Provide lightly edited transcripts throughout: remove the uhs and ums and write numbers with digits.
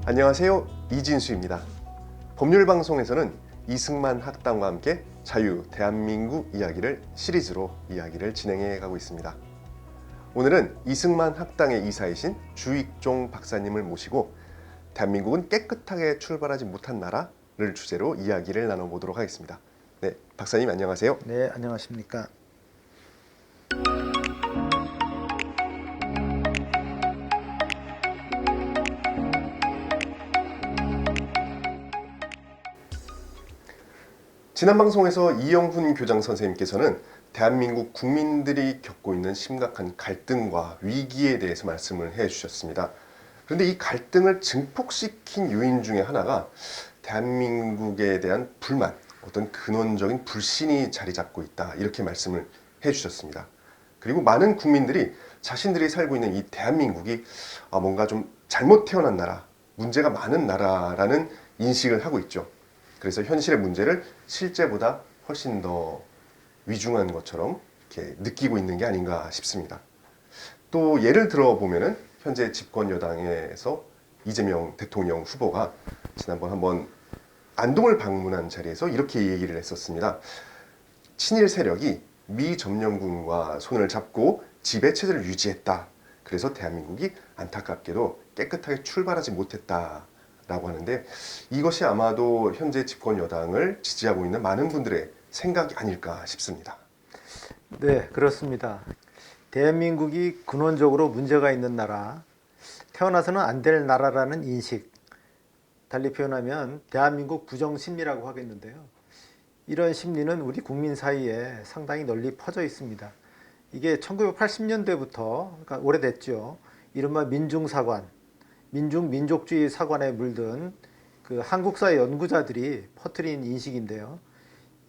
안녕하세요. 이진수입니다. 법률방송에서는 이승만 학당과 함께 자유 대한민국 이야기를 시리즈로 이야기를 진행해 가고 있습니다. 오늘은 이승만 학당의 이사이신 주익종 박사님을 모시고 대한민국은 깨끗하게 출발하지 못한 나라를 주제로 이야기를 나눠보도록 하겠습니다. 네, 박사님 안녕하세요. 네, 안녕하십니까. 지난 방송에서 이영훈 교장 선생님께서는 대한민국 국민들이 겪고 있는 심각한 갈등과 위기에 대해서 말씀을 해주셨습니다. 그런데 이 갈등을 증폭시킨 요인 중에 하나가 대한민국에 대한 불만, 어떤 근원적인 불신이 자리 잡고 있다, 이렇게 말씀을 해주셨습니다. 그리고 많은 국민들이 자신들이 살고 있는 이 대한민국이 뭔가 좀 잘못 태어난 나라, 문제가 많은 나라라는 인식을 하고 있죠. 그래서 현실의 문제를 실제보다 훨씬 더 위중한 것처럼 이렇게 느끼고 있는 게 아닌가 싶습니다. 또 예를 들어 보면은 현재 집권 여당에서 이재명 대통령 후보가 지난번 한번 안동을 방문한 자리에서 이렇게 얘기를 했었습니다. 친일 세력이 미 점령군과 손을 잡고 지배 체제를 유지했다. 그래서 대한민국이 안타깝게도 깨끗하게 출발하지 못했다. 라고 하는데, 이것이 아마도 현재 집권 여당을 지지하고 있는 많은 분들의 생각이 아닐까 싶습니다. 네, 그렇습니다. 대한민국이 근원적으로 문제가 있는 나라, 태어나서는 안 될 나라라는 인식, 달리 표현하면 대한민국 부정심리라고 하겠는데요. 이런 심리는 우리 국민 사이에 상당히 널리 퍼져 있습니다. 이게 1980년대부터, 그러니까 오래됐죠. 이른바 민중사관, 민족주의 사관에 물든 그 한국사 연구자들이 퍼뜨린 인식인데요.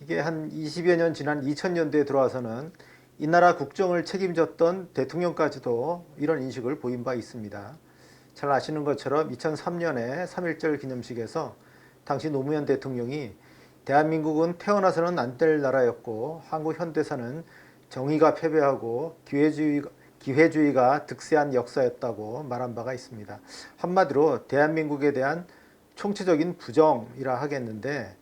이게 한 20여 년 지난 2000년대에 들어와서는 이 나라 국정을 책임졌던 대통령까지도 이런 인식을 보인 바 있습니다. 잘 아시는 것처럼 2003년에 3.1절 기념식에서 당시 노무현 대통령이 대한민국은 태어나서는 안 될 나라였고 한국 현대사는 정의가 패배하고 기회주의가 득세한 역사였다고 말한 바가 있습니다. 한마디로 대한민국에 대한 총체적인 부정이라 하겠는데,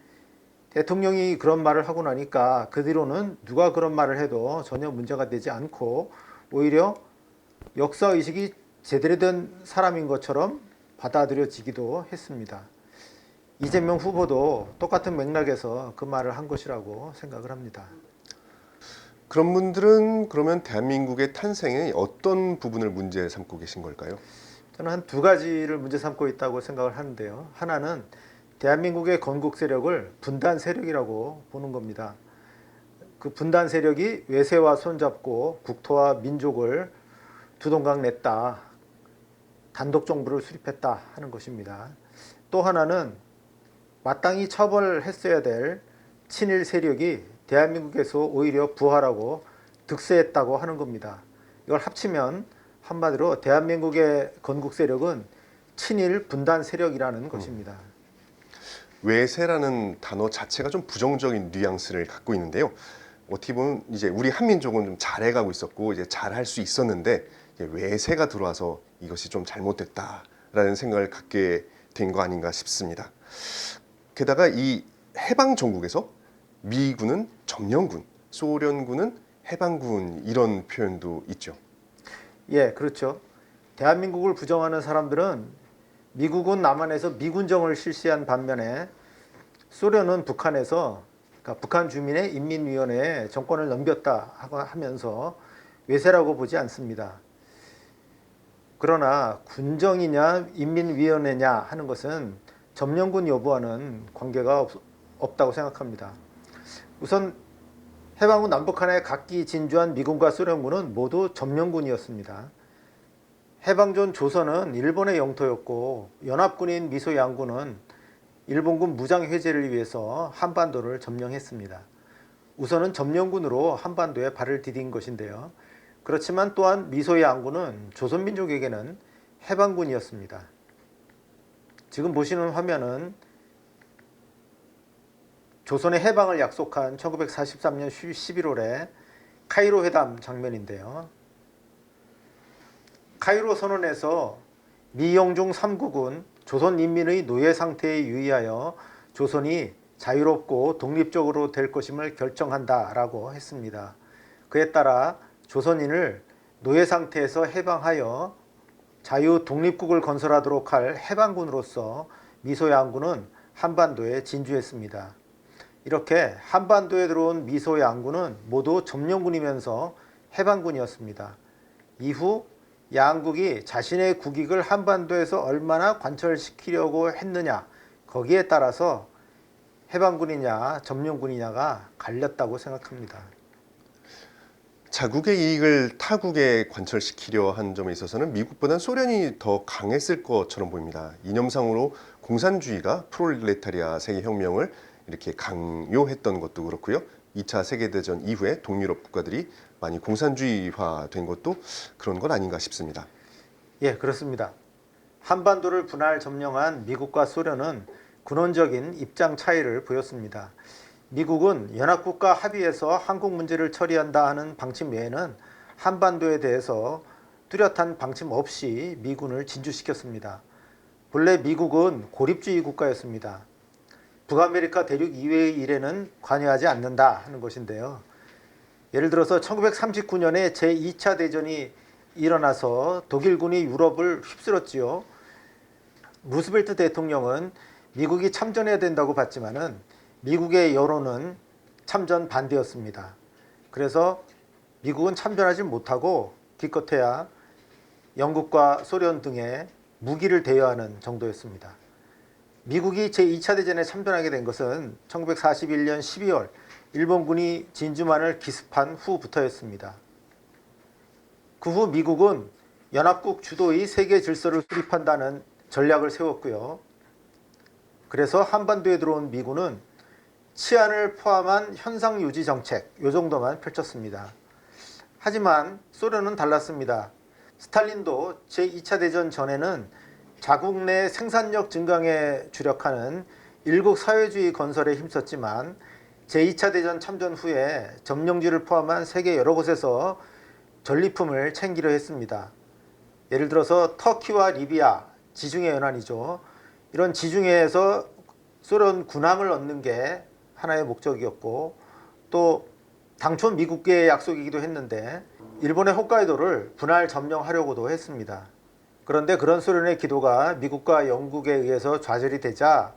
대통령이 그런 말을 하고 나니까 그 뒤로는 누가 그런 말을 해도 전혀 문제가 되지 않고 오히려 역사의식이 제대로 된 사람인 것처럼 받아들여지기도 했습니다. 이재명 후보도 똑같은 맥락에서 그 말을 한 것이라고 생각을 합니다. 그런 분들은 그러면 대한민국의 탄생에 어떤 부분을 문제 삼고 계신 걸까요? 저는 한 두 가지를 문제 삼고 있다고 생각을 하는데요. 하나는 대한민국의 건국 세력을 분단 세력이라고 보는 겁니다. 그 분단 세력이 외세와 손잡고 국토와 민족을 두 동강 냈다, 단독 정부를 수립했다 하는 것입니다. 또 하나는 마땅히 처벌했어야 될 친일 세력이 대한민국에서 오히려 부활하고 득세했다고 하는 겁니다. 이걸 합치면 한마디로 대한민국의 건국 세력은 친일 분단 세력이라는 것입니다. 외세라는 단어 자체가 좀 부정적인 뉘앙스를 갖고 있는데요. 어떻게 보면 이제 우리 한민족은 좀 잘해가고 있었고 이제 잘할 수 있었는데 외세가 들어와서 이것이 좀 잘못됐다라는 생각을 갖게 된 거 아닌가 싶습니다. 게다가 이 해방 전국에서 미군은 점령군, 소련군은 해방군, 이런 표현도 있죠. 예, 그렇죠. 대한민국을 부정하는 사람들은 미국은 남한에서 미군정을 실시한 반면에 소련은 북한에서, 그러니까 북한 주민의 인민위원회에 정권을 넘겼다 하면서 외세라고 보지 않습니다. 그러나 군정이냐 인민위원회냐 하는 것은 점령군 여부와는 관계가 없다고 생각합니다. 우선 해방 후 남북한에 각기 진주한 미군과 소련군은 모두 점령군이었습니다. 해방 전 조선은 일본의 영토였고 연합군인 미소양군은 일본군 무장 해제를 위해서 한반도를 점령했습니다. 우선은 점령군으로 한반도에 발을 디딘 것인데요. 그렇지만 또한 미소양군은 조선민족에게는 해방군이었습니다. 지금 보시는 화면은 조선의 해방을 약속한 1943년 11월에 카이로 회담 장면인데요. 카이로 선언에서 미영중 3국은 조선 인민의 노예 상태에 유의하여 조선이 자유롭고 독립적으로 될 것임을 결정한다라고 했습니다. 그에 따라 조선인을 노예 상태에서 해방하여 자유 독립국을 건설하도록 할 해방군으로서 미소양군은 한반도에 진주했습니다. 이렇게 한반도에 들어온 미소양군은 모두 점령군이면서 해방군이었습니다. 이후 양국이 자신의 국익을 한반도에서 얼마나 관철시키려고 했느냐, 거기에 따라서 해방군이냐 점령군이냐가 갈렸다고 생각합니다. 자국의 이익을 타국에 관철시키려 한 점에 있어서는 미국보다는 소련이 더 강했을 것처럼 보입니다. 이념상으로 공산주의가 프롤레타리아 세계혁명을 이렇게 강요했던 것도 그렇고요. 2차 세계대전 이후에 동유럽 국가들이 많이 공산주의화된 것도 그런 건 아닌가 싶습니다. 예, 그렇습니다. 한반도를 분할 점령한 미국과 소련은 근원적인 입장 차이를 보였습니다. 미국은 연합국과 합의해서 한국 문제를 처리한다 하는 방침 외에는 한반도에 대해서 뚜렷한 방침 없이 미군을 진주시켰습니다. 본래 미국은 고립주의 국가였습니다. 북아메리카 대륙 이외의 일에는 관여하지 않는다 하는 것인데요. 예를 들어서 1939년에 제2차 대전이 일어나서 독일군이 유럽을 휩쓸었지요. 루스벨트 대통령은 미국이 참전해야 된다고 봤지만은 미국의 여론은 참전 반대였습니다. 그래서 미국은 참전하지 못하고 기껏해야 영국과 소련 등의 무기를 대여하는 정도였습니다. 미국이 제2차 대전에 참전하게 된 것은 1941년 12월 일본군이 진주만을 기습한 후부터였습니다. 그 후 미국은 연합국 주도의 세계 질서를 수립한다는 전략을 세웠고요. 그래서 한반도에 들어온 미군은 치안을 포함한 현상 유지 정책, 요 정도만 펼쳤습니다. 하지만 소련은 달랐습니다. 스탈린도 제2차 대전 전에는 자국 내 생산력 증강에 주력하는 일국 사회주의 건설에 힘썼지만 제2차 대전 참전 후에 점령지를 포함한 세계 여러 곳에서 전리품을 챙기려 했습니다. 예를 들어서 터키와 리비아, 지중해 연안이죠. 이런 지중해에서 소련 군함을 얻는 게 하나의 목적이었고, 또 당초 미국의 약속이기도 했는데 일본의 홋카이도를 분할 점령하려고도 했습니다. 그런데 그런 소련의 기도가 미국과 영국에 의해서 좌절이 되자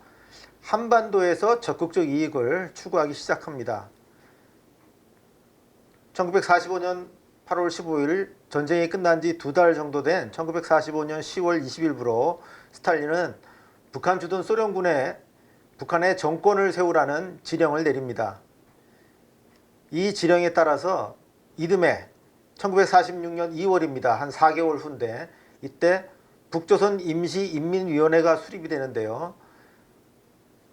한반도에서 적극적 이익을 추구하기 시작합니다. 1945년 8월 15일 전쟁이 끝난 지 2달 정도 된 1945년 10월 20일부로 스탈린은 북한 주둔 소련군에 북한의 정권을 세우라는 지령을 내립니다. 이 지령에 따라서 이듬해 1946년 2월입니다. 한 4개월 후인데 이때 북조선 임시인민위원회가 수립이 되는데요.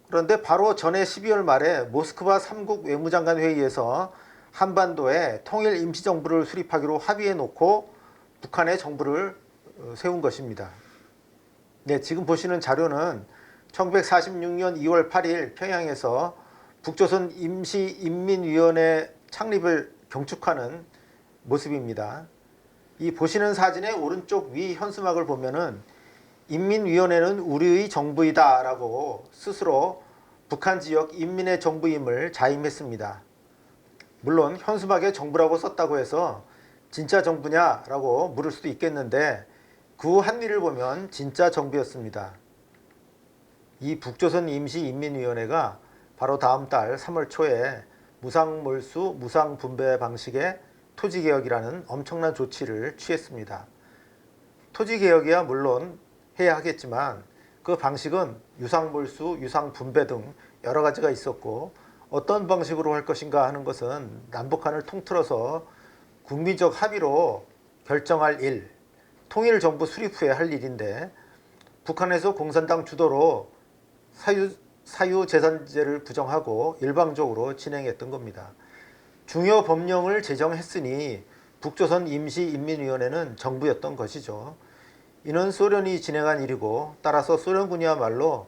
그런데 바로 전해 12월 말에 모스크바 3국 외무장관 회의에서 한반도에 통일 임시정부를 수립하기로 합의해 놓고 북한의 정부를 세운 것입니다. 네, 지금 보시는 자료는 1946년 2월 8일 평양에서 북조선 임시인민위원회 창립을 경축하는 모습입니다. 이 보시는 사진의 오른쪽 위 현수막을 보면은 인민위원회는 우리의 정부이다 라고 스스로 북한 지역 인민의 정부임을 자임했습니다. 물론 현수막에 정부라고 썼다고 해서 진짜 정부냐 라고 물을 수도 있겠는데 그 한미를 보면 진짜 정부였습니다. 이 북조선 임시인민위원회가 바로 다음 달 3월 초에 무상몰수 무상분배 방식의 토지개혁이라는 엄청난 조치를 취했습니다. 토지개혁이야 물론 해야 하겠지만 그 방식은 유상몰수, 유상분배 등 여러 가지가 있었고 어떤 방식으로 할 것인가 하는 것은 남북한을 통틀어서 국민적 합의로 결정할 일, 통일정부 수립 후에 할 일인데 북한에서 공산당 주도로 사유재산제를 부정하고 일방적으로 진행했던 겁니다. 중요 법령을 제정했으니 북조선 임시인민위원회는 정부였던 것이죠. 이는 소련이 진행한 일이고 따라서 소련군이야말로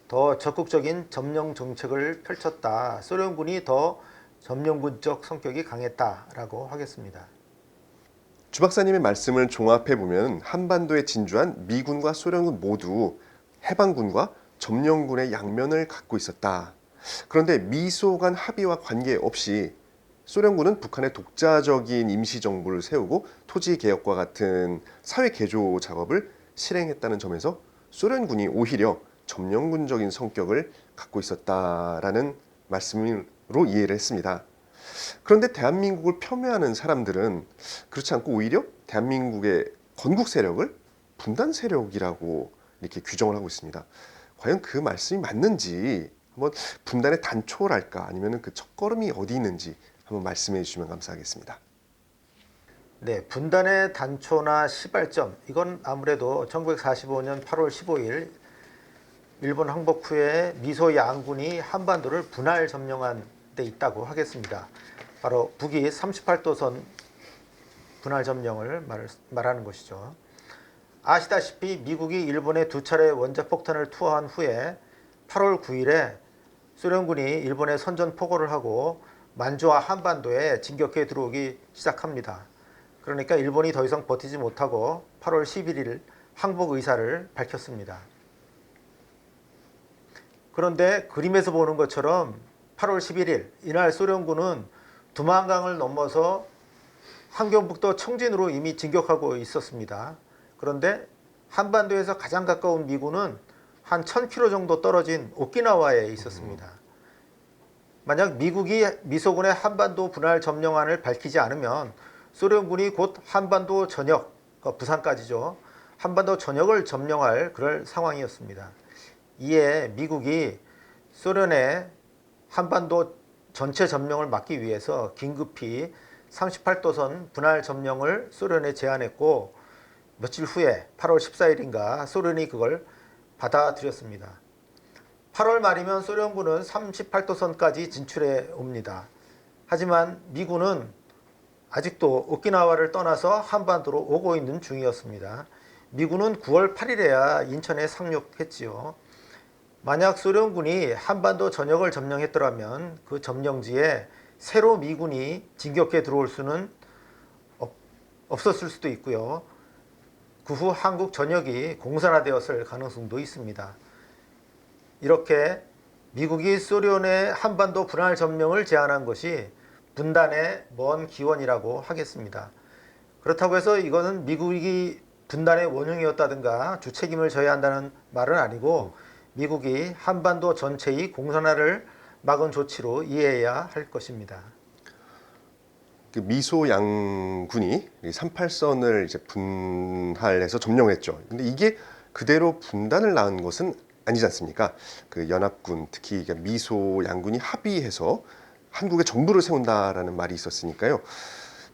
더 적극적인 점령 정책을 펼쳤다. 소련군이 더 점령군적 성격이 강했다라고 하겠습니다. 주 박사님의 말씀을 종합해 보면 한반도에 진주한 미군과 소련군 모두 해방군과 점령군의 양면을 갖고 있었다. 그런데 미소 간 합의와 관계없이 소련군은 북한의 독자적인 임시정부를 세우고 토지개혁과 같은 사회개조 작업을 실행했다는 점에서 소련군이 오히려 점령군적인 성격을 갖고 있었다라는 말씀으로 이해를 했습니다. 그런데 대한민국을 폄훼하는 사람들은 그렇지 않고 오히려 대한민국의 건국 세력을 분단 세력이라고 이렇게 규정을 하고 있습니다. 과연 그 말씀이 맞는지 한번 분단의 단초랄까 아니면 그 첫걸음이 어디 있는지 한번 말씀해 주시면 감사하겠습니다. 네, 분단의 단초나 시발점, 이건 아무래도 1945년 8월 15일 일본 항복 후에 미소 양군이 한반도를 분할 점령한 데 있다고 하겠습니다. 바로 북위 38도선 분할 점령을 말하는 것이죠. 아시다시피 미국이 일본에 두 차례 원자폭탄을 투하한 후에 8월 9일에 소련군이 일본에 선전포고를 하고 만주와 한반도에 진격해 들어오기 시작합니다. 그러니까 일본이 더 이상 버티지 못하고 8월 11일 항복 의사를 밝혔습니다. 그런데 그림에서 보는 것처럼 8월 11일 이날 소련군은 두만강을 넘어서 함경북도 청진으로 이미 진격하고 있었습니다. 그런데 한반도에서 가장 가까운 미군은 한 1000km 정도 떨어진 오키나와에 있었습니다. 만약 미국이 미소군의 한반도 분할 점령안을 밝히지 않으면 소련군이 곧 한반도 전역, 부산까지죠. 한반도 전역을 점령할 그럴 상황이었습니다. 이에 미국이 소련의 한반도 전체 점령을 막기 위해서 긴급히 38도선 분할 점령을 소련에 제안했고 며칠 후에 8월 14일인가 소련이 그걸 받아들였습니다. 8월 말이면 소련군은 38도선까지 진출해 옵니다. 하지만 미군은 아직도 오키나와를 떠나서 한반도로 오고 있는 중이었습니다. 미군은 9월 8일에야 인천에 상륙했지요. 만약 소련군이 한반도 전역을 점령했더라면 그 점령지에 새로 미군이 진격해 들어올 수는 없었을 수도 있고요. 그 후 한국 전역이 공산화되었을 가능성도 있습니다. 이렇게 미국이 소련의 한반도 분할 점령을 제안한 것이 분단의 먼 기원이라고 하겠습니다. 그렇다고 해서 이것은 미국이 분단의 원흉이었다든가 주책임을 져야 한다는 말은 아니고 미국이 한반도 전체의 공산화를 막은 조치로 이해해야 할 것입니다. 그 미소 양군이 38선을 이제 분할해서 점령했죠. 근데 이게 그대로 분단을 낳은 것은 아니지 않습니까? 그 연합군, 특히 미소 양군이 합의해서 한국의 정부를 세운다라는 말이 있었으니까요.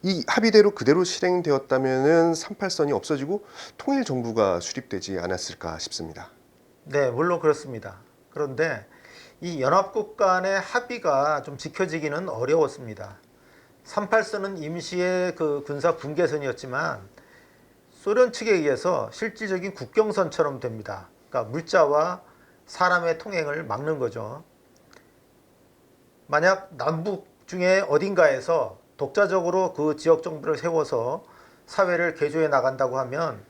이 합의대로 그대로 실행되었다면은 38선이 없어지고 통일 정부가 수립되지 않았을까 싶습니다. 네, 물론 그렇습니다. 그런데 이 연합국 간의 합의가 좀 지켜지기는 어려웠습니다. 38선은 임시의 그 군사 분계선이었지만 소련 측에 의해서 실질적인 국경선처럼 됩니다. 그러니까 물자와 사람의 통행을 막는 거죠. 만약 남북 중에 어딘가에서 독자적으로 그 지역 정부를 세워서 사회를 개조해 나간다고 하면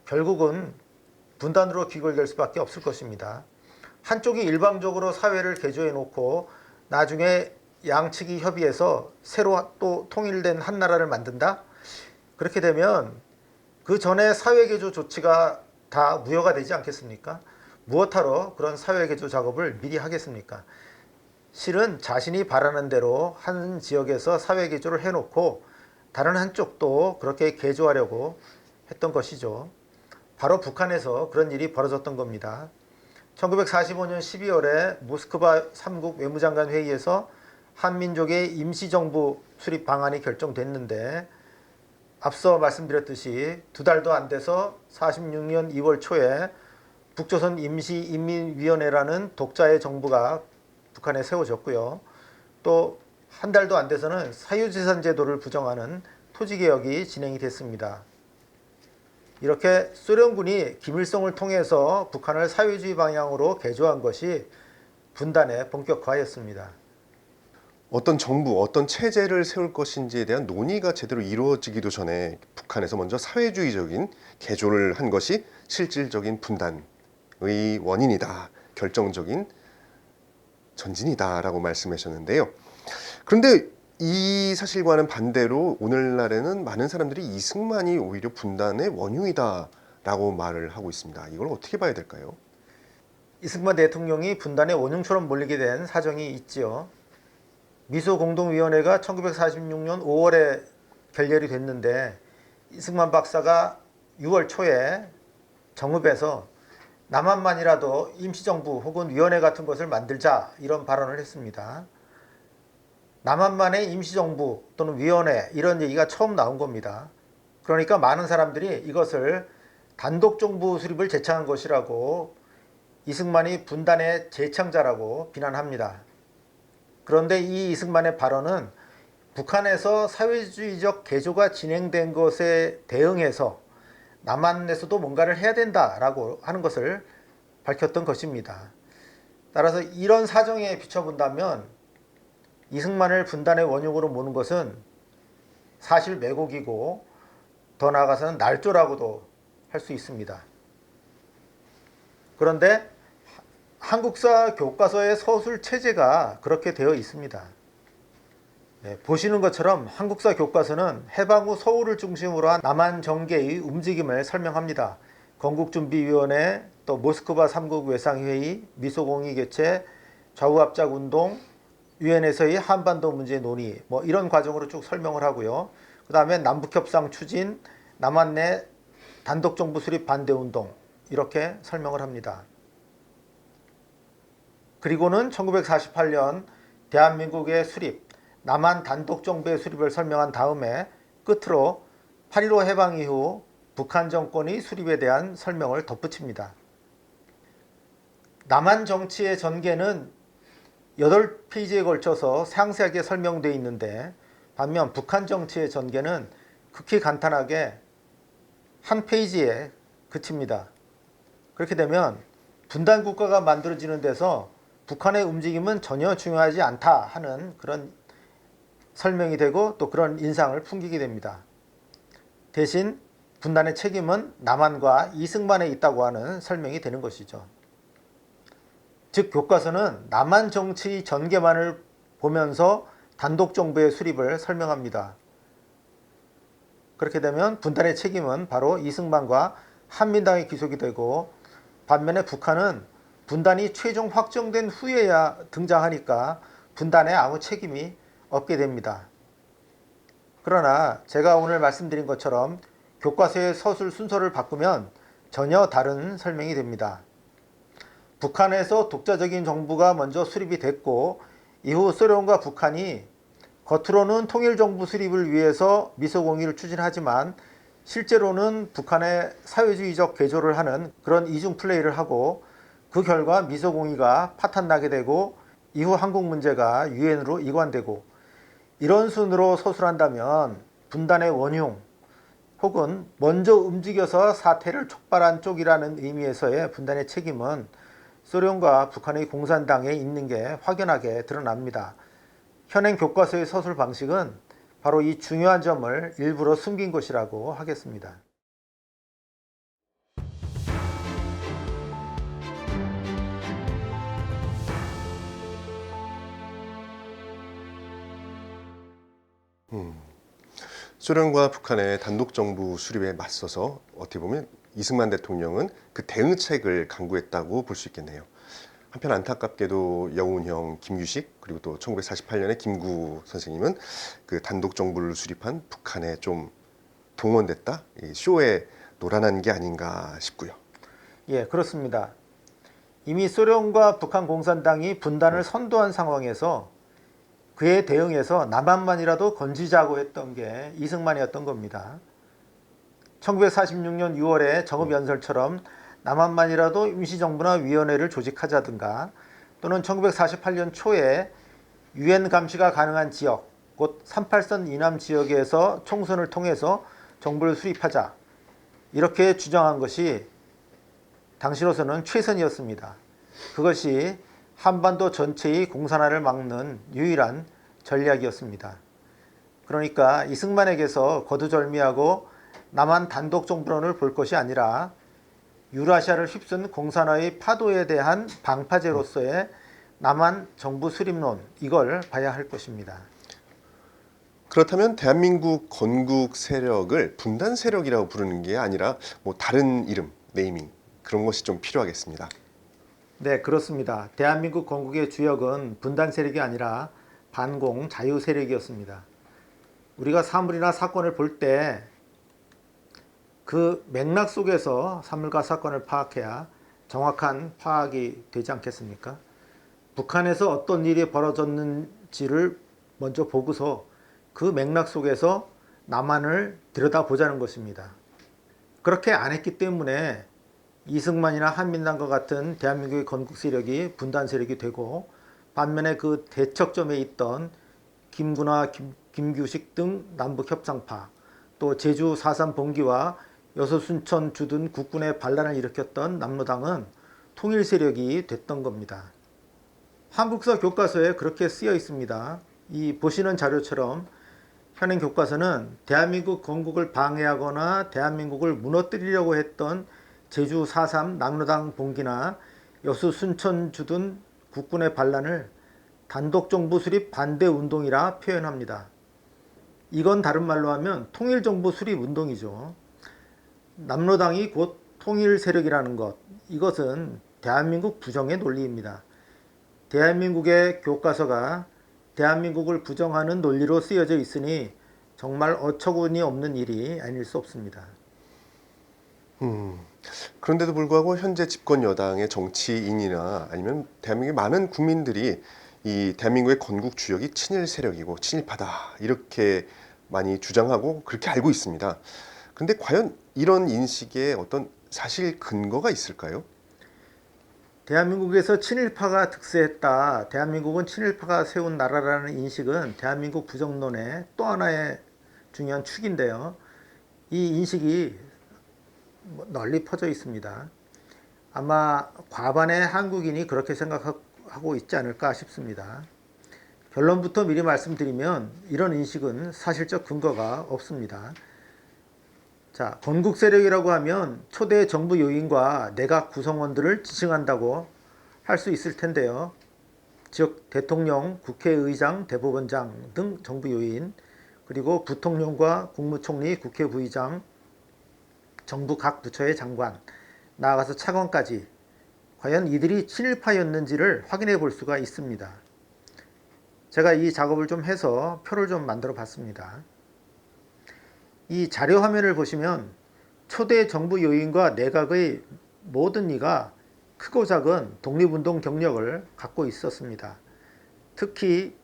결국은 분단으로 귀결될 수밖에 없을 것입니다. 한쪽이 일방적으로 사회를 개조해 놓고 나중에 양측이 협의해서 새로 또 통일된 한 나라를 만든다? 그렇게 되면 그 전에 사회개조 조치가 다 무효가 되지 않겠습니까? 무엇하러 그런 사회개조 작업을 미리 하겠습니까? 실은 자신이 바라는 대로 한 지역에서 사회개조를 해놓고 다른 한쪽도 그렇게 개조하려고 했던 것이죠. 바로 북한에서 그런 일이 벌어졌던 겁니다. 1945년 12월에 모스크바 3국 외무장관 회의에서 한민족의 임시정부 수립 방안이 결정됐는데 앞서 말씀드렸듯이 두 달도 안 돼서 46년 2월 초에 북조선 임시인민위원회라는 독자의 정부가 북한에 세워졌고요. 또 한 달도 안 돼서는 사유재산 제도를 부정하는 토지개혁이 진행이 됐습니다. 이렇게 소련군이 김일성을 통해서 북한을 사회주의 방향으로 개조한 것이 분단의 본격화였습니다. 어떤 정부, 어떤 체제를 세울 것인지에 대한 논의가 제대로 이루어지기도 전에 북한에서 먼저 사회주의적인 개조를 한 것이 실질적인 분단이 원인이다. 결정적인 전진이다라고 말씀하셨는데요. 그런데 이 사실과는 반대로 오늘날에는 많은 사람들이 이승만이 오히려 분단의 원흉이다라고 말을 하고 있습니다. 이걸 어떻게 봐야 될까요? 이승만 대통령이 분단의 원흉처럼 몰리게 된 사정이 있지요. 미소공동위원회가 1946년 5월에 결렬이 됐는데 이승만 박사가 6월 초에 정읍에서 남한만이라도 임시정부 혹은 위원회 같은 것을 만들자 이런 발언을 했습니다. 남한만의 임시정부 또는 위원회 이런 얘기가 처음 나온 겁니다. 그러니까 많은 사람들이 이것을 단독정부 수립을 제창한 것이라고 이승만이 분단의 재창자라고 비난합니다. 그런데 이 이승만의 발언은 북한에서 사회주의적 개조가 진행된 것에 대응해서 남한에서도 뭔가를 해야 된다라고 하는 것을 밝혔던 것입니다. 따라서 이런 사정에 비춰본다면 이승만을 분단의 원흉으로 모는 것은 사실 왜곡이고 더 나아가서는 날조라고도 할 수 있습니다. 그런데 한국사 교과서의 서술 체제가 그렇게 되어 있습니다. 보시는 것처럼 한국사 교과서는 해방 후 서울을 중심으로 한 남한 정계의 움직임을 설명합니다. 건국준비위원회, 또 모스크바 3국 외상회의, 미소공의 개최, 좌우합작운동, 유엔에서의 한반도 문제 논의 뭐 이런 과정으로 쭉 설명을 하고요. 그 다음에 남북협상 추진, 남한 내 단독정부 수립 반대운동 이렇게 설명을 합니다. 그리고는 1948년 대한민국의 수립, 남한 단독정부의 수립을 설명한 다음에 끝으로 8.15 해방 이후 북한 정권의 수립에 대한 설명을 덧붙입니다. 남한 정치의 전개는 8페이지에 걸쳐서 상세하게 설명되어 있는데 반면 북한 정치의 전개는 극히 간단하게 한 페이지에 그칩니다. 그렇게 되면 분단 국가가 만들어지는 데서 북한의 움직임은 전혀 중요하지 않다 하는 그런 설명이 되고 또 그런 인상을 풍기게 됩니다. 대신 분단의 책임은 남한과 이승만에 있다고 하는 설명이 되는 것이죠. 즉 교과서는 남한 정치의 전개만을 보면서 단독정부의 수립을 설명합니다. 그렇게 되면 분단의 책임은 바로 이승만과 한민당의 기속이 되고 반면에 북한은 분단이 최종 확정된 후에야 등장하니까 분단에 아무 책임이 없게 됩니다. 그러나 제가 오늘 말씀드린 것처럼 교과서의 서술 순서를 바꾸면 전혀 다른 설명이 됩니다. 북한에서 독자적인 정부가 먼저 수립이 됐고 이후 소련과 북한이 겉으로는 통일정부 수립을 위해서 미소공의를 추진하지만 실제로는 북한의 사회주의적 개조를 하는 그런 이중 플레이를 하고 그 결과 미소공의가 파탄나게 되고 이후 한국 문제가 유엔으로 이관되고 이런 순으로 서술한다면 분단의 원흉 혹은 먼저 움직여서 사태를 촉발한 쪽이라는 의미에서의 분단의 책임은 소련과 북한의 공산당에 있는 게 확연하게 드러납니다. 현행 교과서의 서술 방식은 바로 이 중요한 점을 일부러 숨긴 것이라고 하겠습니다. 소련과 북한의 단독정부 수립에 맞서서 어떻게 보면 이승만 대통령은 그 대응책을 강구했다고 볼 수 있겠네요. 한편 안타깝게도 여운형 김규식 그리고 또 1948년에 김구 선생님은 그 단독정부를 수립한 북한에 좀 동원됐다, 쇼에 노란한 게 아닌가 싶고요. 예, 그렇습니다. 이미 소련과 북한 공산당이 분단을 선도한 상황에서 그에 대응해서 남한만이라도 건지자고 했던 게 이승만이었던 겁니다. 1946년 6월에 정읍연설처럼 남한만이라도 임시정부나 위원회를 조직하자든가 또는 1948년 초에 유엔 감시가 가능한 지역, 곧 38선 이남 지역에서 총선을 통해서 정부를 수립하자 이렇게 주장한 것이 당시로서는 최선이었습니다. 그것이 한반도 전체의 공산화를 막는 유일한 전략이었습니다. 그러니까 이승만에게서 거두절미하고 남한 단독정부론을 볼 것이 아니라 유라시아를 휩쓴 공산화의 파도에 대한 방파제로서의 남한 정부 수립론, 이걸 봐야 할 것입니다. 그렇다면 대한민국 건국 세력을 분단 세력이라고 부르는 게 아니라 뭐 다른 이름, 네이밍 그런 것이 좀 필요하겠습니다. 네, 그렇습니다. 대한민국 건국의 주역은 분단 세력이 아니라 반공 자유 세력이었습니다. 우리가 사물이나 사건을 볼 때 그 맥락 속에서 사물과 사건을 파악해야 정확한 파악이 되지 않겠습니까? 북한에서 어떤 일이 벌어졌는지를 먼저 보고서 그 맥락 속에서 남한을 들여다보자는 것입니다. 그렇게 안 했기 때문에 이승만이나 한민당과 같은 대한민국의 건국 세력이 분단 세력이 되고, 반면에 그 대척점에 있던 김구나 김규식 등 남북 협상파, 또 제주 4.3 봉기와 여수 순천 주둔 국군의 반란을 일으켰던 남로당은 통일 세력이 됐던 겁니다. 한국사 교과서에 그렇게 쓰여 있습니다. 이 보시는 자료처럼 현행 교과서는 대한민국 건국을 방해하거나 대한민국을 무너뜨리려고 했던 제주 4.3 남로당 봉기나 여수 순천 주둔 국군의 반란을 단독정부 수립 반대 운동이라 표현합니다. 이건 다른 말로 하면 통일정부 수립 운동이죠. 남로당이 곧 통일 세력이라는 것, 이것은 대한민국 부정의 논리입니다. 대한민국의 교과서가 대한민국을 부정하는 논리로 쓰여져 있으니 정말 어처구니 없는 일이 아닐 수 없습니다. 그런데도 불구하고 현재 집권 여당의 정치인이나 아니면 대한민국의 많은 국민들이 이 대한민국의 건국 주역이 친일 세력이고 친일파다 이렇게 많이 주장하고 그렇게 알고 있습니다. 그런데 과연 이런 인식에 어떤 사실 근거가 있을까요? 대한민국에서 친일파가 득세했다, 대한민국은 친일파가 세운 나라라는 인식은 대한민국 부정론의 또 하나의 중요한 축인데요. 이 인식이 널리 퍼져 있습니다. 아마 과반의 한국인이 그렇게 생각하고 있지 않을까 싶습니다. 결론부터 미리 말씀드리면 이런 인식은 사실적 근거가 없습니다. 자, 건국 세력이라고 하면 초대 정부 요인과 내각 구성원들을 지칭한다고 할 수 있을 텐데요. 즉 대통령, 국회의장, 대법원장 등 정부 요인, 그리고 부통령과 국무총리, 국회부의장, 정부 각 부처의 장관, 나아가서 차관까지 과연 이들이 친일파였는지를 확인해 볼 수가 있습니다. 제가 이 작업을 좀 해서 표를 좀 만들어 봤습니다. 이 자료 화면을 보시면 초대 정부 요인과 내각의 모든 이가 크고 작은 독립운동 경력을 갖고 있었습니다. 특히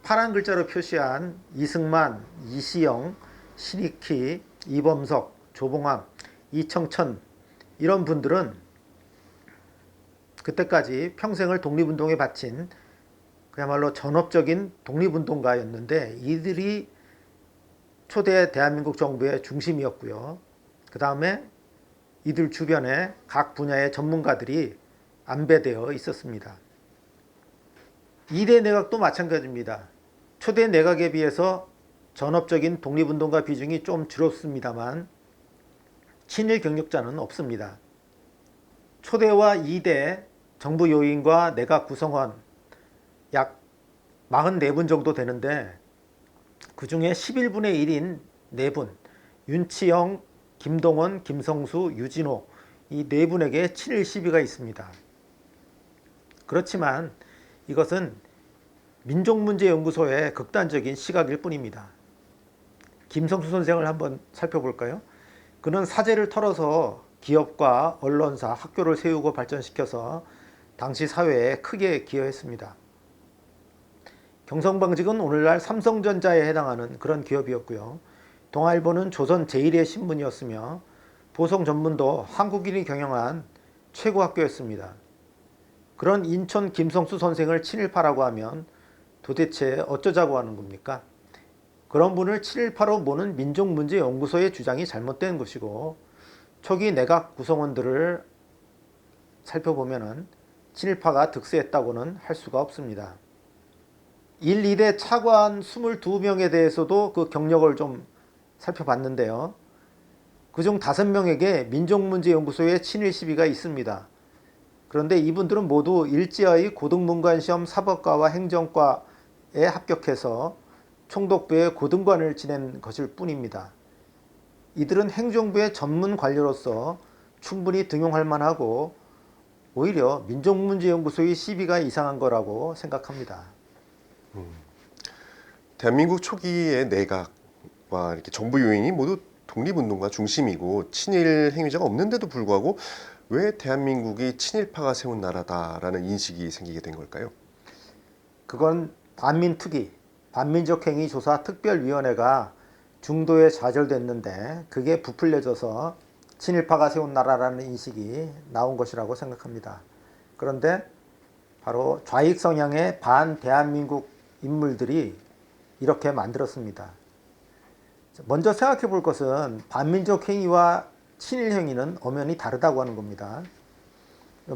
파란 글자로 표시한 이승만, 이시영, 신익희, 이범석, 조봉암, 이청천 이런 분들은 그때까지 평생을 독립운동에 바친 그야말로 전업적인 독립운동가였는데 이들이 초대 대한민국 정부의 중심이었고요. 그 다음에 이들 주변에 각 분야의 전문가들이 안배되어 있었습니다. 2대 내각도 마찬가지입니다. 초대 내각에 비해서 전업적인 독립운동가 비중이 좀 줄었습니다만 친일 경력자는 없습니다. 초대와 2대 정부 요인과 내각 구성원 약 44분 정도 되는데 그 중에 11분의 1인 4분, 윤치영, 김동원, 김성수, 유진호 이 4분에게 친일 시비가 있습니다. 그렇지만 이것은 민족문제연구소의 극단적인 시각일 뿐입니다. 김성수 선생을 한번 살펴볼까요? 그는 사제를 털어서 기업과 언론사, 학교를 세우고 발전시켜서 당시 사회에 크게 기여했습니다. 경성방직은 오늘날 삼성전자에 해당하는 그런 기업이었고요. 동아일보는 조선 제1의 신문이었으며 보성전문도 한국인이 경영한 최고 학교였습니다. 그런 인천 김성수 선생을 친일파라고 하면 도대체 어쩌자고 하는 겁니까? 그런 분을 친일파로 보는 민족문제연구소의 주장이 잘못된 것이고 초기 내각 구성원들을 살펴보면 친일파가 득세했다고는 할 수가 없습니다. 1, 2대 차관 22명에 대해서도 그 경력을 좀 살펴봤는데요. 그중 5명에게 민족문제연구소의 친일 시비가 있습니다. 그런데 이분들은 모두 일제의 고등문관시험 사법과와 행정과에 합격해서 총독부의 고등관을 지낸 것일 뿐입니다. 이들은 행정부의 전문 관료로서 충분히 등용할 만하고 오히려 민족문제연구소의 시비가 이상한 거라고 생각합니다. 대한민국 초기의 내각과 이렇게 정부 요인이 모두 독립운동가 중심이고 친일 행위자가 없는데도 불구하고 왜 대한민국이 친일파가 세운 나라다라는 인식이 생기게 된 걸까요? 그건 반민특위, 반민족행위조사 특별위원회가 중도에 좌절됐는데 그게 부풀려져서 친일파가 세운 나라라는 인식이 나온 것이라고 생각합니다. 그런데 바로 좌익 성향의 반대한민국 인물들이 이렇게 만들었습니다. 먼저 생각해 볼 것은 반민족 행위와 친일 행위는 엄연히 다르다고 하는 겁니다.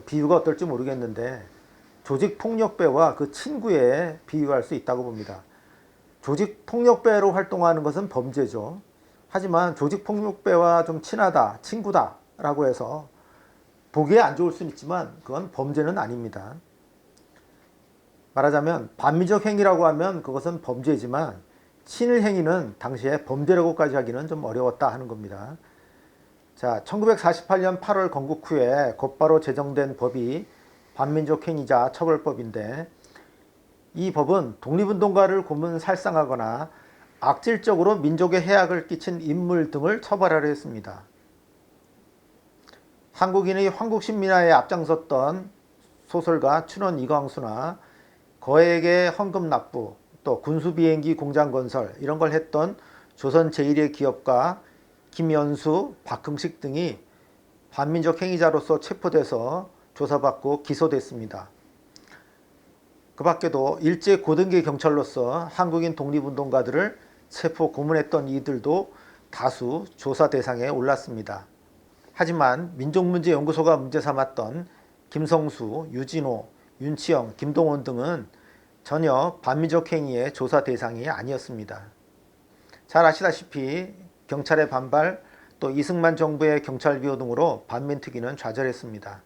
비유가 어떨지 모르겠는데 조직폭력배와 그 친구에 비유할 수 있다고 봅니다. 조직폭력배로 활동하는 것은 범죄죠. 하지만 조직폭력배와 좀 친하다, 친구다 라고 해서 보기에 안 좋을 수는 있지만 그건 범죄는 아닙니다. 말하자면 반민족 행위라고 하면 그것은 범죄지만 친일 행위는 당시에 범죄라고까지 하기는 좀 어려웠다 하는 겁니다. 자, 1948년 8월 건국 후에 곧바로 제정된 법이 반민족 행위자 처벌법인데 이 법은 독립운동가를 고문살상하거나 악질적으로 민족에 해악을 끼친 인물 등을 처벌하려 했습니다. 한국인의 황국신민화에 앞장섰던 소설가 춘원 이광수나 거액의 헌금 납부, 또 군수비행기 공장 건설 이런 걸 했던 조선 제1의 기업가 김연수, 박흥식 등이 반민족 행위자로서 체포돼서 조사받고 기소됐습니다. 그 밖에도 일제 고등계 경찰로서 한국인 독립운동가들을 체포 고문했던 이들도 다수 조사 대상에 올랐습니다. 하지만 민족문제연구소가 문제 삼았던 김성수, 유진호, 윤치영, 김동원 등은 전혀 반민족 행위의 조사 대상이 아니었습니다. 잘 아시다시피 경찰의 반발, 또 이승만 정부의 경찰 비호 등으로 반민특위는 좌절했습니다.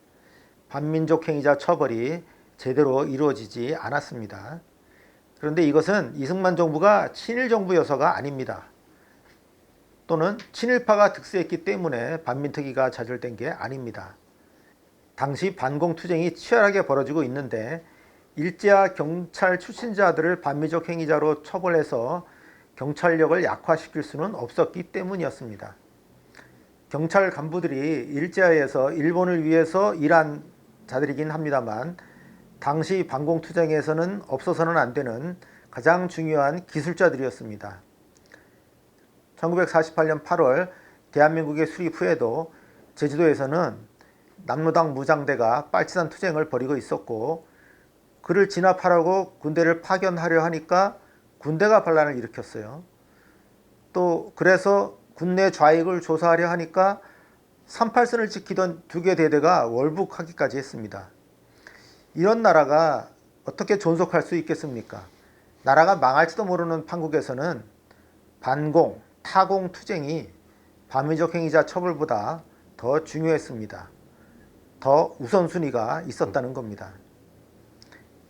반민족 행위자 처벌이 제대로 이루어지지 않았습니다. 그런데 이것은 이승만 정부가 친일 정부여서가 아닙니다. 또는 친일파가 득세했기 때문에 반민특위가 좌절된 게 아닙니다. 당시 반공투쟁이 치열하게 벌어지고 있는데 일제와 경찰 출신자들을 반민족 행위자로 처벌해서 경찰력을 약화시킬 수는 없었기 때문이었습니다. 경찰 간부들이 일제하에서 일본을 위해서 일한 자들이긴 합니다만 당시 반공투쟁에서는 없어서는 안 되는 가장 중요한 기술자들이었습니다. 1948년 8월 대한민국의 수립 후에도 제주도에서는 남로당 무장대가 빨치산 투쟁을 벌이고 있었고 그를 진압하라고 군대를 파견하려 하니까 군대가 반란을 일으켰어요. 또 그래서 군내 좌익을 조사하려 하니까 38선을 지키던 2개 대대가 월북하기까지 했습니다. 이런 나라가 어떻게 존속할 수 있겠습니까? 나라가 망할지도 모르는 판국에서는 반공, 타공 투쟁이 반민족 행위자 처벌보다 더 중요했습니다. 더 우선순위가 있었다는 겁니다.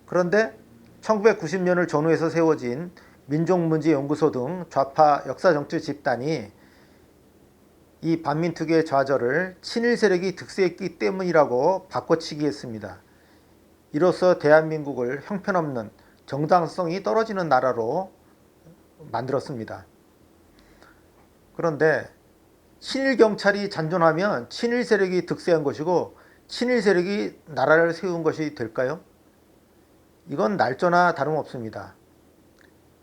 그런데 1990년을 전후해서 세워진 민족문제연구소 등 좌파 역사정치 집단이 이 반민특위의 좌절을 친일 세력이 득세했기 때문이라고 바꿔치기했습니다. 이로써 대한민국을 형편없는 정당성이 떨어지는 나라로 만들었습니다. 그런데 친일 경찰이 잔존하면 친일 세력이 득세한 것이고 친일 세력이 나라를 세운 것이 될까요? 이건 날조나 다름없습니다.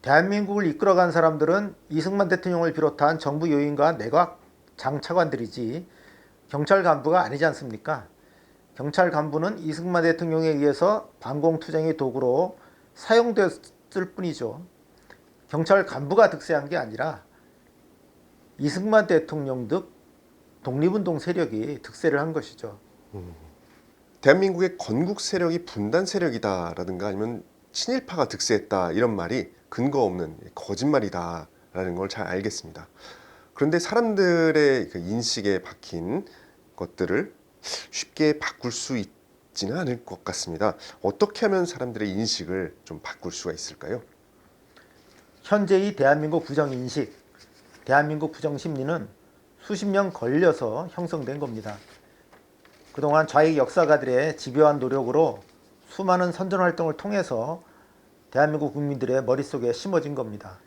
대한민국을 이끌어간 사람들은 이승만 대통령을 비롯한 정부 요인과 내각 장차관들이지 경찰 간부가 아니지 않습니까? 경찰 간부는 이승만 대통령에 의해서 반공투쟁의 도구로 사용됐을 뿐이죠. 경찰 간부가 득세한 게 아니라 이승만 대통령 등 독립운동 세력이 득세를 한 것이죠. 대한민국의 건국 세력이 분단 세력이다라든가 아니면 친일파가 득세했다 이런 말이 근거 없는 거짓말이다라는 걸 잘 알겠습니다. 그런데 사람들의 그 인식에 박힌 것들을 쉽게 바꿀 수 있지는 않을 것 같습니다. 어떻게 하면 사람들의 인식을 좀 바꿀 수가 있을까요? 현재의 대한민국 부정인식, 대한민국 부정심리는 수십 년 걸려서 형성된 겁니다. 그동안 좌익 역사가들의 집요한 노력으로 수많은 선전활동을 통해서 대한민국 국민들의 머릿속에 심어진 겁니다.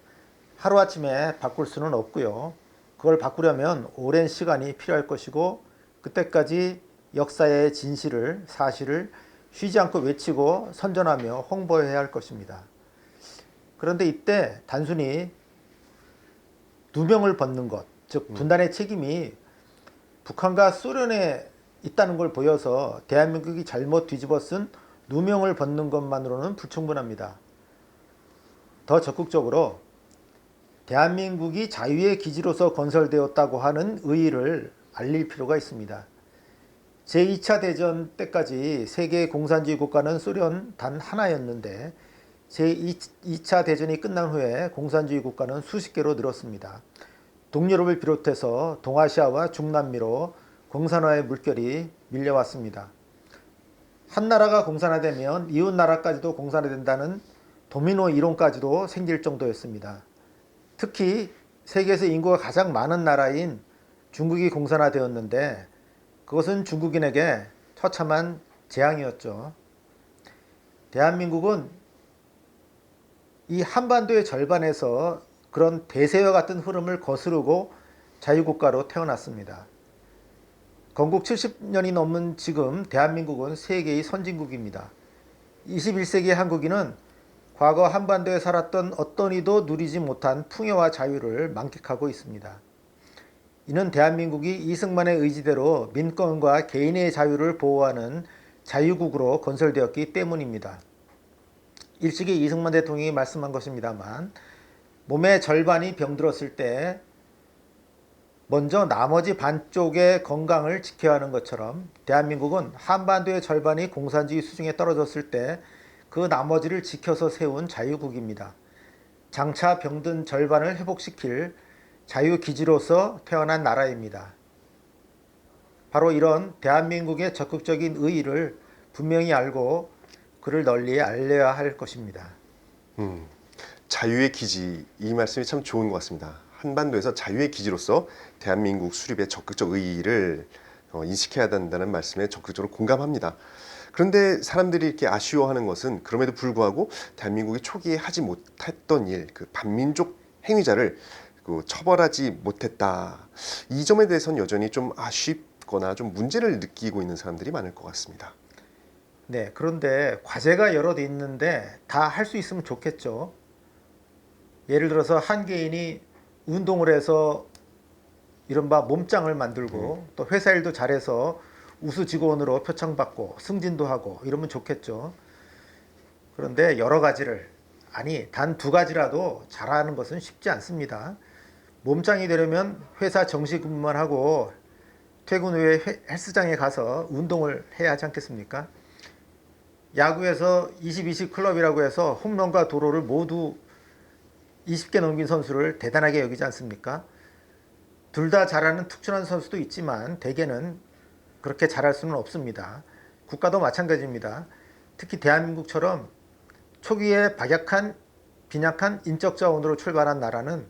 하루아침에 바꿀 수는 없고요. 그걸 바꾸려면 오랜 시간이 필요할 것이고 그때까지 역사의 진실을, 사실을 쉬지 않고 외치고 선전하며 홍보해야 할 것입니다. 그런데 이때 단순히 누명을 벗는 것, 즉 분단의 책임이 북한과 소련에 있다는 걸 보여서 대한민국이 잘못 뒤집어 쓴 누명을 벗는 것만으로는 불충분합니다. 더 적극적으로 대한민국이 자유의 기지로서 건설되었다고 하는 의의를 알릴 필요가 있습니다. 제2차 대전 때까지 세계의 공산주의 국가는 소련 단 하나였는데 제2차 대전이 끝난 후에 공산주의 국가는 수십 개로 늘었습니다. 동유럽을 비롯해서 동아시아와 중남미로 공산화의 물결이 밀려왔습니다. 한 나라가 공산화되면 이웃 나라까지도 공산화된다는 도미노 이론까지도 생길 정도였습니다. 특히 세계에서 인구가 가장 많은 나라인 중국이 공산화되었는데 그것은 중국인에게 처참한 재앙이었죠. 대한민국은 이 한반도의 절반에서 그런 대세와 같은 흐름을 거스르고 자유국가로 태어났습니다. 건국 70년이 넘은 지금 대한민국은 세계의 선진국입니다. 21세기의 한국인은 과거 한반도에 살았던 어떤 이도 누리지 못한 풍요와 자유를 만끽하고 있습니다. 이는 대한민국이 이승만의 의지대로 민권과 개인의 자유를 보호하는 자유국으로 건설되었기 때문입니다. 일찍이 이승만 대통령이 말씀한 것입니다만 몸의 절반이 병들었을 때 먼저 나머지 반쪽의 건강을 지켜야 하는 것처럼 대한민국은 한반도의 절반이 공산주의 수중에 떨어졌을 때 그 나머지를 지켜서 세운 자유국입니다. 장차 병든 절반을 회복시킬 자유기지로서 태어난 나라입니다. 바로 이런 대한민국의 적극적인 의의를 분명히 알고 그를 널리 알려야 할 것입니다. 자유의 기지, 이 말씀이 참 좋은 것 같습니다. 한반도에서 자유의 기지로서 대한민국 수립의 적극적 의의를 인식해야 한다는 말씀에 적극적으로 공감합니다. 그런데 사람들이 이렇게 아쉬워하는 것은 그럼에도 불구하고 대한민국이 초기에 하지 못했던 일, 그 반민족 행위자를 처벌하지 못했다. 이 점에 대해서는 여전히 좀 아쉽거나 좀 문제를 느끼고 있는 사람들이 많을 것 같습니다. 네, 그런데 과제가 여럿 있는데 다 할 수 있으면 좋겠죠. 예를 들어서 한 개인이 운동을 해서 이른바 몸짱을 만들고 또 회사 일도 잘해서 우수 직원으로 표창받고 승진도 하고 이러면 좋겠죠. 그런데 여러 가지를, 아니 단 두 가지라도 잘하는 것은 쉽지 않습니다. 몸짱이 되려면 회사 정시 근무만 하고 퇴근 후에 헬스장에 가서 운동을 해야 하지 않겠습니까? 야구에서 22식 클럽이라고 해서 홈런과 도로를 모두 20개 넘긴 선수를 대단하게 여기지 않습니까? 둘 다 잘하는 특출한 선수도 있지만 대개는 그렇게 잘할 수는 없습니다. 국가도 마찬가지입니다. 특히 대한민국처럼 초기에 빈약한 인적 자원으로 출발한 나라는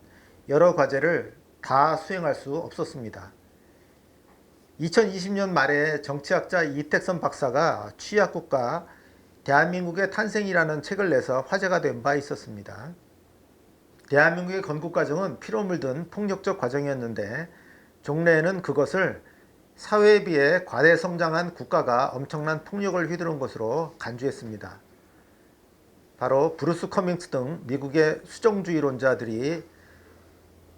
여러 과제를 다 수행할 수 없었습니다. 2020년 말에 정치학자 이택선 박사가 취약국가 대한민국의 탄생이라는 책을 내서 화제가 된 바 있었습니다. 대한민국의 건국 과정은 피로 물든 폭력적 과정이었는데 종래에는 그것을 사회에 비해 과대 성장한 국가가 엄청난 폭력을 휘두른 것으로 간주했습니다. 바로 브루스 커밍스 등 미국의 수정주의론자들이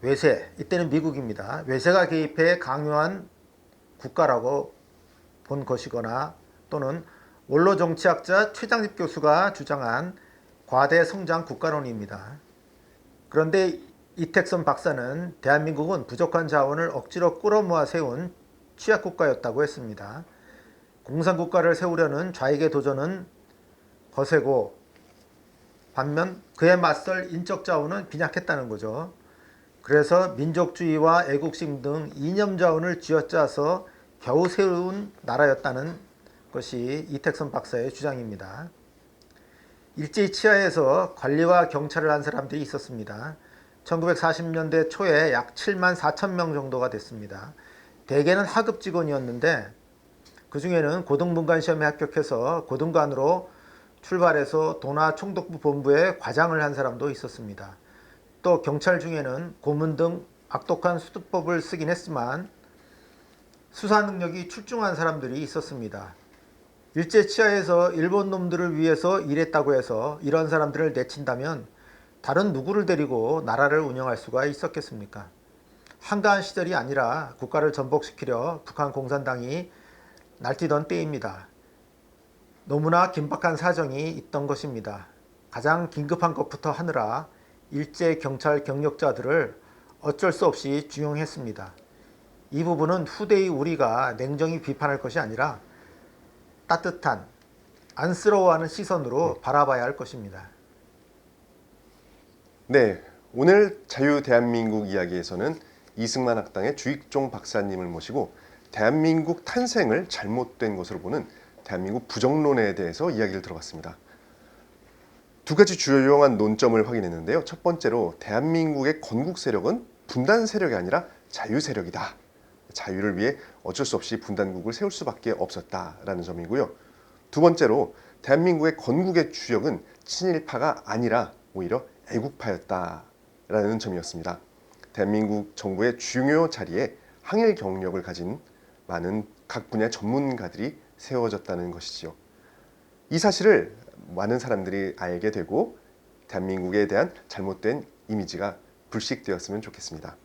외세, 이때는 미국입니다. 외세가 개입해 강요한 국가라고 본 것이거나 또는 원로 정치학자 최장집 교수가 주장한 과대 성장 국가론입니다. 그런데 이택선 박사는 대한민국은 부족한 자원을 억지로 끌어모아 세운 취약국가였다고 했습니다. 공산국가를 세우려는 좌익의 도전은 거세고 반면 그에 맞설 인적 자원은 빈약했다는 거죠. 그래서 민족주의와 애국심 등 이념자원을 쥐어짜서 겨우 세운 나라였다는 것이 이택선 박사의 주장입니다. 일제히 치하에서 관리와 경찰을 한 사람들이 있었습니다. 1940년대 초에 약 7만 4천 명 정도가 됐습니다. 대개는 하급 직원이었는데 그 중에는 고등문관 시험에 합격해서 고등관으로 출발해서 도나 총독부 본부에 과장을 한 사람도 있었습니다. 또 경찰 중에는 고문 등 악독한 수도법을 쓰긴 했지만 수사 능력이 출중한 사람들이 있었습니다. 일제 치하에서 일본 놈들을 위해서 일했다고 해서 이런 사람들을 내친다면 다른 누구를 데리고 나라를 운영할 수가 있었겠습니까? 한가한 시절이 아니라 국가를 전복시키려 북한 공산당이 날뛰던 때입니다. 너무나 긴박한 사정이 있던 것입니다. 가장 긴급한 것부터 하느라 일제 경찰 경력자들을 어쩔 수 없이 중용했습니다. 이 부분은 후대의 우리가 냉정히 비판할 것이 아니라 따뜻한 안쓰러워하는 시선으로 바라봐야 할 것입니다. 네, 오늘 자유 대한민국 이야기에서는 이승만 학당의 주익종 박사님을 모시고 대한민국 탄생을 잘못된 것으로 보는 대한민국 부정론에 대해서 이야기를 들어봤습니다. 두 가지 주요한 논점을 확인했는데요. 첫 번째로 대한민국의 건국 세력은 분단 세력이 아니라 자유 세력이다. 자유를 위해 어쩔 수 없이 분단국을 세울 수밖에 없었다라는 점이고요. 두 번째로 대한민국의 건국의 주역은 친일파가 아니라 오히려 애국파였다라는 점이었습니다. 대한민국 정부의 중요 자리에 항일 경력을 가진 많은 각 분야 전문가들이 세워졌다는 것이지요. 이 사실을 많은 사람들이 알게 되고 대한민국에 대한 잘못된 이미지가 불식되었으면 좋겠습니다.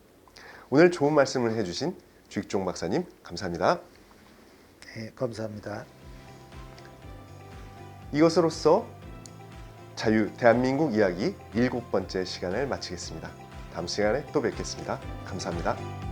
오늘 좋은 말씀을 해주신 주익종 박사님 감사합니다. 네, 감사합니다. 이것으로써 자유 대한민국 이야기 7번째 시간을 마치겠습니다. 다음 시간에 또 뵙겠습니다. 감사합니다.